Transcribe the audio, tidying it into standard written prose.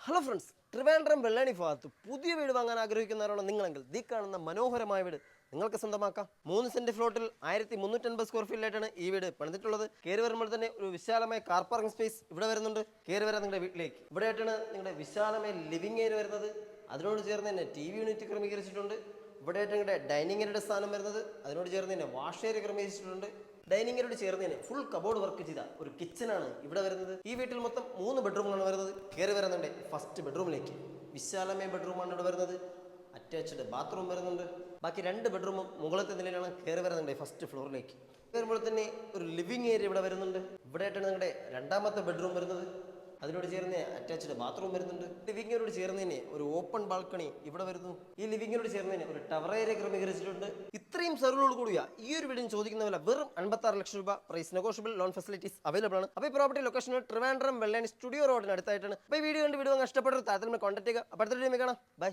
Hello friends, Trivandrum Vellani ഭാഗത്ത് പുതിയ വീട് വാങ്ങാൻ ആഗ്രഹിക്കുന്നവരാണ് നിങ്ങളെങ്കിൽ ദീ കാണുന്ന മനോഹരമായ വീട് നിങ്ങൾക്ക് സ്വന്തമാക്കാം. 3 സെന്റ് ഫ്ലോട്ടിൽ 1350 സ്ക്വയർ ഫീറ്റിലായിട്ടാണ് ഈ വീട് പണിതിട്ടുള്ളത്. കയറി വരുമ്പോൾ തന്നെ ഒരു വിശാലമായ കാർ പാർക്കിംഗ് സ്പേസ് ഇവിടെ വരുന്നുണ്ട്. കയറി വരാൻ നിങ്ങളുടെ വീട്ടിലേക്ക് ഇവിടെയായിട്ടാണ് നിങ്ങളുടെ വിശാലമായ ലിവിംഗ് ഏരിയ വരുന്നത്. അതിനോട് ചേർന്ന് തന്നെ TV യൂണിറ്റ് ക്രമീകരിച്ചിട്ടുണ്ട്. ഇവിടെയായിട്ട് നിങ്ങളുടെ ഡൈനിങ് ഏരിയയുടെ സ്ഥാനം വരുന്നത്. അതിനോട് ചേർന്ന് തന്നെ വാഷ് ഏരിയ ക്രമീകരിച്ചിട്ടുണ്ട്. ഡൈനിങ് ഏരിയയോട് ചേർന്ന് തന്നെ ഫുൾ കബോർഡ് വർക്ക് ചെയ്ത ഒരു കിച്ചനാണ് ഇവിടെ വരുന്നത്. ഈ വീട്ടിൽ മൊത്തം 3 ബെഡ്റൂമുകളാണ് വരുന്നത്. കയറി വരുന്നുണ്ട് ഫസ്റ്റ് ബെഡ്റൂമിലേക്ക്. വിശാലമായ ബെഡ്റൂമാണ് ഇവിടെ വരുന്നത്. അറ്റാച്ച്ഡ് ബാത്റൂം വരുന്നുണ്ട്. ബാക്കി 2 ബെഡ്റൂമും മുകളത്തെ നിലയിലാണ്. കയറി വരുന്നുണ്ട് ഫസ്റ്റ് ഫ്ലോറിലേക്ക്. വരുമ്പോൾ തന്നെ ഒരു ലിവിംഗ് ഏരിയ ഇവിടെ വരുന്നുണ്ട്. ഇവിടെയായിട്ടാണ് നിങ്ങളുടെ രണ്ടാമത്തെ ബെഡ്റൂം വരുന്നത്. അതിനോട് ചേർന്ന് അറ്റാച്ച്ഡ് ബാത്റൂം വരുന്നുണ്ട്. ലിവിങ്ങിനോട് ചേർന്ന് തന്നെ ഒരു ഓപ്പൺ ബാൽക്കണി ഇവിടെ വരുന്നു. ഈ ലിവിങ്ങിനോട് ചേർന്ന് തന്നെ ഒരു ടവർ ഏരിയ ക്രമീകരിച്ചിട്ടുണ്ട്. ഇത്രയും സെർവറോട് കൂടിയ ഈ ഒരു വീടിന് ചോദിക്കുന്ന വില വെറും 56 ലക്ഷം രൂപ. Price negotiable, loan facilities available ആണ്. അപ്പോൾ ഈ property location Trivandrum Vellani studio റോഡിന് അടുത്തായിട്ടാണ്. അപ്പോൾ ഈ വീഡിയോ കണ്ട് വീഡിയോ ഇഷ്ടപ്പെട്ട താരത്തിൽ കോൺടാക്ട് ചെയ്യുക. അപ്പോൾ അടുത്ത വീഡിയോ കാണാം. ബൈ.